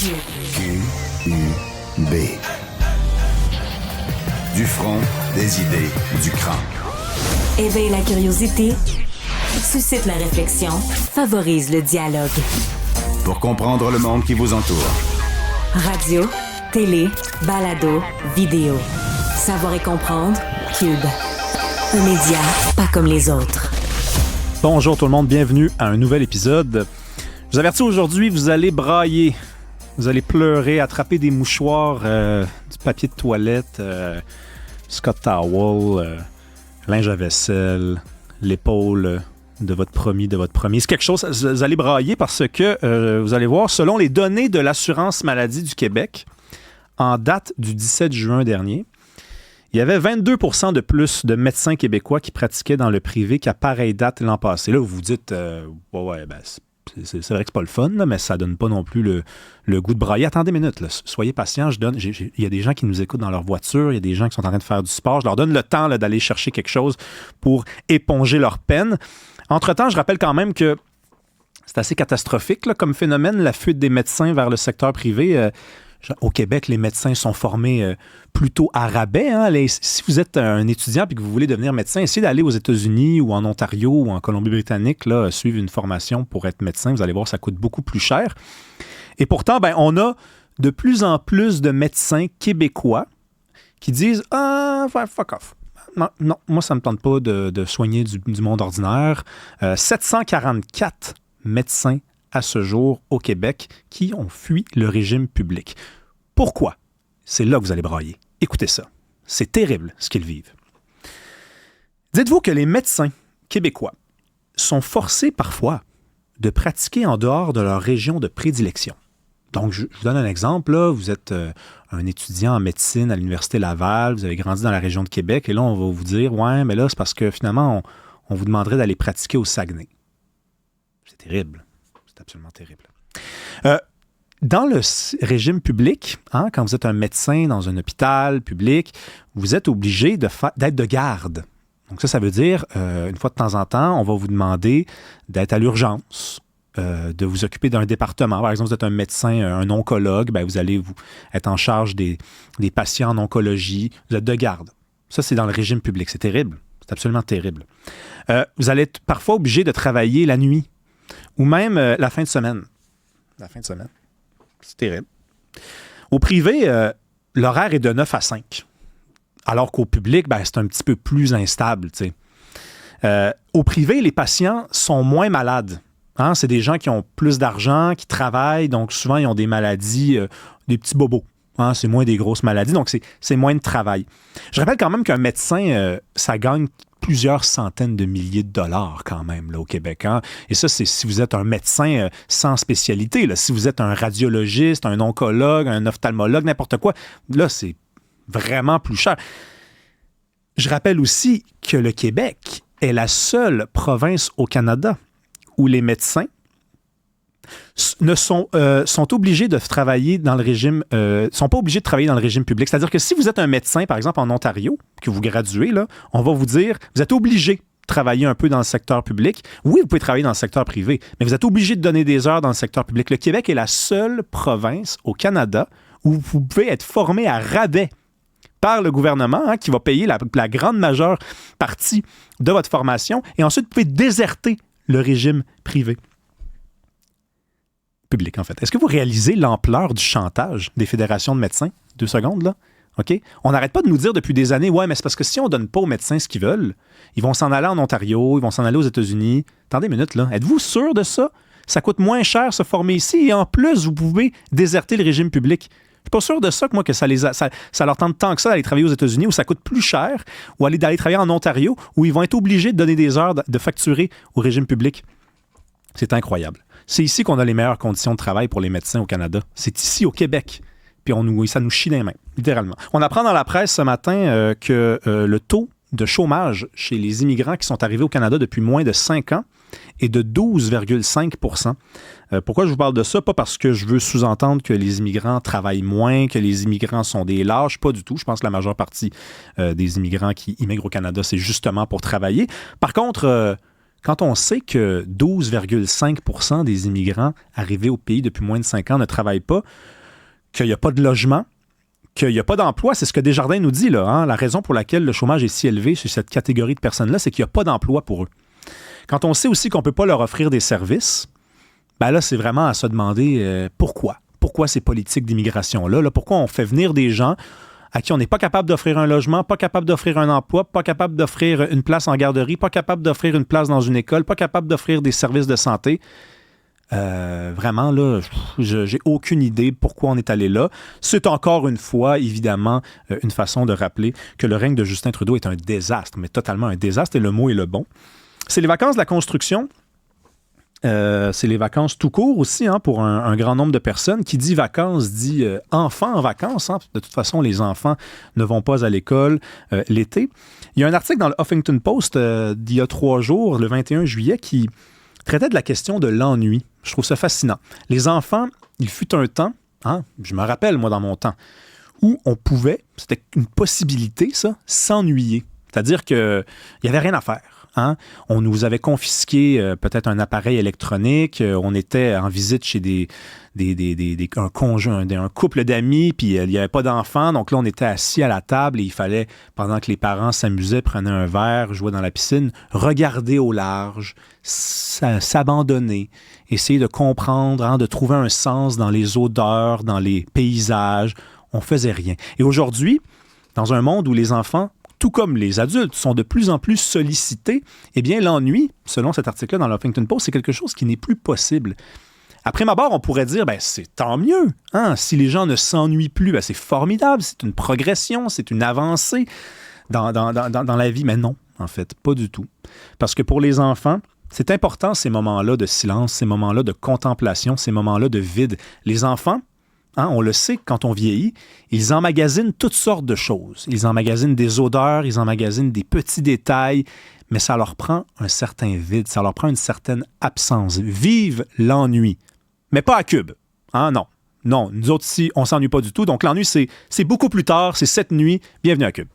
Q-U-B. Du front, des idées, du cran. Éveille la curiosité, suscite la réflexion, favorise le dialogue. Pour comprendre le monde qui vous entoure. Radio, télé, balado, vidéo. Savoir et comprendre, Cube. Un média pas comme les autres. Bonjour tout le monde, bienvenue à un nouvel épisode. Je vous avertis aujourd'hui, vous allez brailler, vous allez pleurer, attraper des mouchoirs, du papier de toilette, Scott Towel, linge à vaisselle, l'épaule de votre promis, C'est quelque chose, vous allez brailler parce que, vous allez voir, selon les données de l'Assurance maladie du Québec, en date du 17 juin dernier, il y avait 22% de plus de médecins québécois qui pratiquaient dans le privé qu'à pareille date l'an passé. Là, vous vous dites, c'est vrai que c'est pas le fun, là, mais ça donne pas non plus le goût de brailler. Attendez une minute, là, soyez patients. Il y a des gens qui nous écoutent dans leur voiture, il y a des gens qui sont en train de faire du sport. Je leur donne le temps là, d'aller chercher quelque chose pour éponger leur peine. Entre-temps, je rappelle quand même que c'est assez catastrophique là, comme phénomène, la fuite des médecins vers le secteur privé. Au Québec, les médecins sont formés plutôt à rabais. Hein? Si vous êtes un étudiant et que vous voulez devenir médecin, essayez d'aller aux États-Unis ou en Ontario ou en Colombie-Britannique, là, suivre une formation pour être médecin. Vous allez voir, ça coûte beaucoup plus cher. Et pourtant, on a de plus en plus de médecins québécois qui disent « Ah, fuck off. Non, moi, ça ne me tente pas de soigner du monde ordinaire. » 744 médecins à ce jour au Québec qui ont fui le régime public. Pourquoi? C'est là que vous allez brailler. Écoutez ça. C'est terrible ce qu'ils vivent. Dites-vous que les médecins québécois sont forcés parfois de pratiquer en dehors de leur région de prédilection. Donc, je vous donne un exemple. Là. Vous êtes un étudiant en médecine à l'Université Laval, vous avez grandi dans la région de Québec, et là, on va vous dire, ouais, mais là, c'est parce que finalement, on vous demanderait d'aller pratiquer au Saguenay. C'est terrible. C'est absolument terrible. Dans le régime public, hein, quand vous êtes un médecin dans un hôpital public, vous êtes obligé d'être de garde. Donc ça veut dire, une fois de temps en temps, on va vous demander d'être à l'urgence, de vous occuper d'un département. Par exemple, vous êtes un médecin, un oncologue, vous allez être en charge des patients en oncologie. Vous êtes de garde. Ça, c'est dans le régime public. C'est terrible. C'est absolument terrible. Vous allez être parfois obligé de travailler la nuit. Ou même la fin de semaine. La fin de semaine. C'est terrible. Au privé, l'horaire est de 9 à 5. Alors qu'au public, c'est un petit peu plus instable. Au privé, les patients sont moins malades. Hein? C'est des gens qui ont plus d'argent, qui travaillent, donc souvent ils ont des maladies, des petits bobos. Hein? C'est moins des grosses maladies, donc c'est moins de travail. Je rappelle quand même qu'un médecin, ça gagne plusieurs centaines de milliers de dollars quand même là, au Québec. Hein? Et ça, c'est si vous êtes un médecin sans spécialité. Là. Si vous êtes un radiologiste, un oncologue, un ophtalmologue, n'importe quoi, là, c'est vraiment plus cher. Je rappelle aussi que le Québec est la seule province au Canada où les médecins sont obligés de travailler dans le régime, sont pas obligés de travailler dans le régime public. C'est-à-dire que si vous êtes un médecin, par exemple en Ontario, que vous graduez, là, on va vous dire, vous êtes obligé de travailler un peu dans le secteur public. Oui, vous pouvez travailler dans le secteur privé, mais vous êtes obligé de donner des heures dans le secteur public. Le Québec est la seule province au Canada où vous pouvez être formé à rabais par le gouvernement, hein, qui va payer la grande majeure partie de votre formation, et ensuite vous pouvez déserter le régime privé. Public, en fait. Est-ce que vous réalisez l'ampleur du chantage des fédérations de médecins? 2 secondes, là. OK? On n'arrête pas de nous dire depuis des années, ouais, mais c'est parce que si on ne donne pas aux médecins ce qu'ils veulent, ils vont s'en aller en Ontario, ils vont s'en aller aux États-Unis. Attendez une minute, là. Êtes-vous sûr de ça? Ça coûte moins cher se former ici et en plus, vous pouvez déserter le régime public. Je ne suis pas sûr de ça, que moi, que ça leur tente tant que ça d'aller travailler aux États-Unis où ça coûte plus cher ou d'aller travailler en Ontario où ils vont être obligés de donner des heures de facturer au régime public. C'est incroyable. C'est ici qu'on a les meilleures conditions de travail pour les médecins au Canada. C'est ici, au Québec. Puis ça nous chie dans les mains, littéralement. On apprend dans la presse ce matin que le taux de chômage chez les immigrants qui sont arrivés au Canada depuis moins de 5 ans est de 12,5 %. Pourquoi je vous parle de ça? Pas parce que je veux sous-entendre que les immigrants travaillent moins, que les immigrants sont des lâches, pas du tout. Je pense que la majeure partie des immigrants qui immigrent au Canada, c'est justement pour travailler. Par contre, quand on sait que 12,5% des immigrants arrivés au pays depuis moins de 5 ans ne travaillent pas, qu'il n'y a pas de logement, qu'il n'y a pas d'emploi, c'est ce que Desjardins nous dit, là, hein? La raison pour laquelle le chômage est si élevé chez cette catégorie de personnes-là, c'est qu'il n'y a pas d'emploi pour eux. Quand on sait aussi qu'on ne peut pas leur offrir des services, ben là, c'est vraiment à se demander pourquoi. Pourquoi ces politiques d'immigration-là? Là, pourquoi on fait venir des gens à qui on n'est pas capable d'offrir un logement, pas capable d'offrir un emploi, pas capable d'offrir une place en garderie, pas capable d'offrir une place dans une école, pas capable d'offrir des services de santé? Vraiment, là, j'ai aucune idée pourquoi on est allé là. C'est encore une fois, évidemment, une façon de rappeler que le règne de Justin Trudeau est un désastre, mais totalement un désastre, et le mot est le bon. C'est les vacances de la construction. C'est les vacances tout court aussi, hein, pour un grand nombre de personnes. Qui dit vacances dit enfants en vacances. Hein. De toute façon, les enfants ne vont pas à l'école l'été. Il y a un article dans le Huffington Post d'il y a 3 jours, le 21 juillet, qui traitait de la question de l'ennui. Je trouve ça fascinant. Les enfants, il fut un temps, hein, je me rappelle, moi, dans mon temps, où on pouvait, c'était une possibilité, ça, s'ennuyer. C'est-à-dire qu'il n'y avait rien à faire. Hein? On nous avait confisqué peut-être un appareil électronique. On était en visite chez un couple d'amis, puis il n'y avait pas d'enfants. Donc là, on était assis à la table et il fallait, pendant que les parents s'amusaient, prenaient un verre, jouaient dans la piscine, regarder au large, s'abandonner, essayer de comprendre, hein, de trouver un sens dans les odeurs, dans les paysages. On faisait rien. Et aujourd'hui, dans un monde où les enfants, tout comme les adultes, sont de plus en plus sollicités, eh bien, l'ennui, selon cet article-là dans le Huffington Post, c'est quelque chose qui n'est plus possible. Après ma barre, on pourrait dire, ben, c'est tant mieux. Hein? Si les gens ne s'ennuient plus, ben, c'est formidable, c'est une progression, c'est une avancée dans la vie. Mais non, en fait, pas du tout. Parce que pour les enfants, c'est important ces moments-là de silence, ces moments-là de contemplation, ces moments-là de vide. Les enfants, hein, on le sait, quand on vieillit, ils emmagasinent toutes sortes de choses. Ils emmagasinent des odeurs, ils emmagasinent des petits détails, mais ça leur prend un certain vide, ça leur prend une certaine absence. Vive l'ennui, mais pas à Cube. Hein, non, nous autres ici, on ne s'ennuie pas du tout. Donc l'ennui, c'est beaucoup plus tard, c'est cette nuit. Bienvenue à Cube.